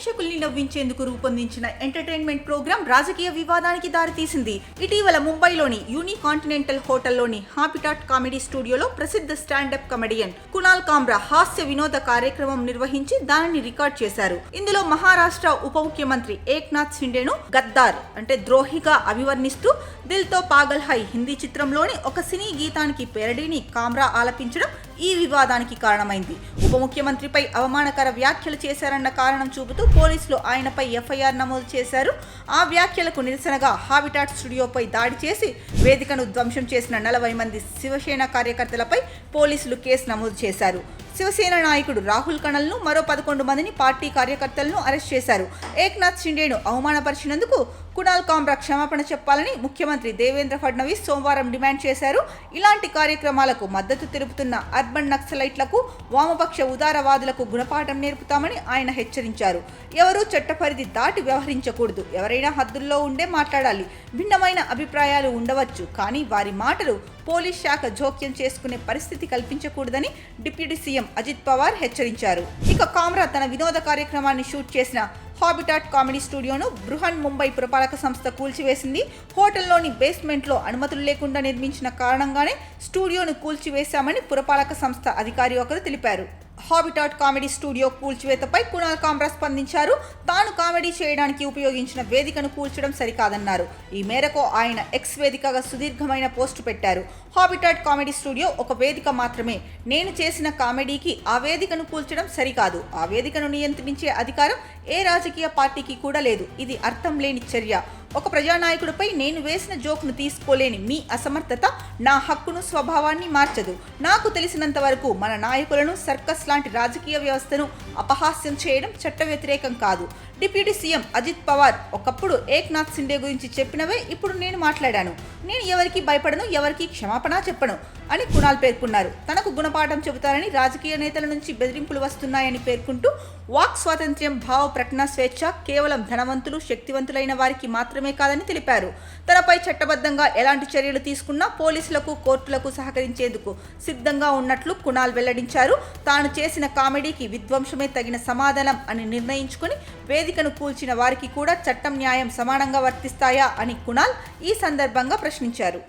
ప్రేక్షకుల్ని నవ్వించేందుకు రూపొందించిన entertainment programme రాజకీయ వివాదానికి దారితీసింది. ఇటీవల ముంబైలోని యూనికాంటినెంటల్ హోటల్లోని హాబిటాట్ కామెడీ స్టూడియోలో ప్రసిద్ధ స్టాండప్ కమెడియన్ కునాల్ కామ్రా హాస్య వినోద కార్యక్రమం నిర్వహించి దానిని రికార్డ్ చేశారు. ఇందులో మహారాష్ట్ర ఉప ముఖ్యమంత్రి ఏక్నాథ్ షిండేను గద్దార్ అంటే ద్రోహిగా అభివర్ణిస్తూ దిల్ తో పాగల్ హై హిందీ చిత్రంలోని ఒక సినీ గీతానికి పెరడీని కామ్రా ఆలపించడం ఈ వివాదానికి కారణమైంది. ఉప ముఖ్యమంత్రిపై అవమానకర వ్యాఖ్యలు చేశారన్న కారణం చూపుతూ పోలీసులు ఆయనపై ఎఫ్ఐఆర్ నమోదు చేశారు. ఆ వ్యాఖ్యలకు నిరసనగా హాబిటాట్ స్టూడియోపై దాడి చేసి వేదికను ధ్వంసం చేసిన 40 మంది శివసేన కార్యకర్తలపై పోలీసులు కేసు నమోదు చేశారు. శివసేన నాయకుడు రాహుల్ కణల్ను మరో 11 మందిని పార్టీ కార్యకర్తలను అరెస్ట్ చేశారు. ఏక్నాథ్ షిండేను అవమానపరిచినందుకు కునాల్ కామ్రా క్షమాపణ చెప్పాలని ముఖ్యమంత్రి దేవేంద్ర ఫడ్నవీస్ సోమవారం డిమాండ్ చేశారు. ఇలాంటి కార్యక్రమాలకు మద్దతు తెలుపుతున్న అర్బన్ నక్సలైట్లకు, వామపక్ష ఉదారవాదులకు గుణపాఠం నేర్పుతామని ఆయన హెచ్చరించారు. ఎవరూ చట్టపరిధి దాటి వ్యవహరించకూడదు. ఎవరైనా హద్దుల్లో ఉండే మాట్లాడాలి. భిన్నమైన అభిప్రాయాలు ఉండవచ్చు, కానీ వారి మాటలు పోలీస్ శాఖ జోక్యం చేసుకునే పరిస్థితి కల్పించకూడదని డిప్యూటీ సీఎం అజిత్ పవార్ హెచ్చరించారు. ఇక కామ్రా తన వినోద కార్యక్రమాన్ని షూట్ చేసిన హాబిటాట్ కామెడీ స్టూడియోను బృహన్ ముంబై పురపాలక సంస్థ కూల్చివేసింది. హోటల్లోని బేస్మెంట్లో అనుమతులు లేకుండా నిర్మించిన కారణంగానే స్టూడియోను కూల్చివేశామని పురపాలక సంస్థ అధికారి ఒకరు తెలిపారు. Habitat comedy studio కూల్చివేతపై Kunal Kamra స్పందించారు. తాను కామెడీ చేయడానికి ఉపయోగించిన వేదికను కూల్చడం సరికాదన్నారు. ఈ మేరకు ఆయన ఎక్స్ వేదికగా సుదీర్ఘమైన పోస్టు పెట్టారు. హాబిటాట్ కామెడీ స్టూడియో ఒక వేదిక మాత్రమే. నేను చేసిన కామెడీకి ఆ వేదికను కూల్చడం సరికాదు. ఆ వేదికను నియంత్రించే అధికారం ఏ రాజకీయ పార్టీకి కూడా లేదు. ఇది అర్థం లేని చర్య. ఒక ప్రజానాయకుడిపై నేను వేసిన జోక్ను తీసుకోలేని మీ అసమర్థత నా హక్కును, స్వభావాన్ని మార్చదు. నాకు తెలిసినంత వరకు మన నాయకులను, సర్కస్ లాంటి రాజకీయ వ్యవస్థను అపహాస్యం చేయడం చట్ట వ్యతిరేకం కాదు. డిప్యూటీ సీఎం అజిత్ పవార్ ఒకప్పుడు ఏక్నాథ్ షిండే గురించి చెప్పినవే ఇప్పుడు నేను మాట్లాడాను. నేను ఎవరికి భయపడను, ఎవరికి క్షమాపణ చెప్పను అని కునాల్ పేర్కొన్నారు. తనకు గుణపాఠం చెబుతారని రాజకీయ నేతల నుంచి బెదిరింపులు వస్తున్నాయని పేర్కొంటూ వాక్ స్వాతంత్ర్యం, భావ ప్రకటన స్వేచ్ఛ కేవలం ధనవంతులు, శక్తివంతులైన వారికి మాత్రమే కాదని తెలిపారు. తనపై చట్టబద్ధంగా ఎలాంటి చర్యలు తీసుకున్నా పోలీసులకు, కోర్టులకు సహకరించేందుకు సిద్ధంగా ఉన్నట్లు కునాల్ వెల్లడించారు. తాను చేసిన కామెడీకి విధ్వంసమే తగిన సమాధానం అని నిర్ణయించుకుని వేదికను కూల్చిన వారికి కూడా చట్టం, న్యాయం సమానంగా వర్తిస్తాయా అని కునాల్ ఈ సందర్భంగా ప్రశ్నించారు.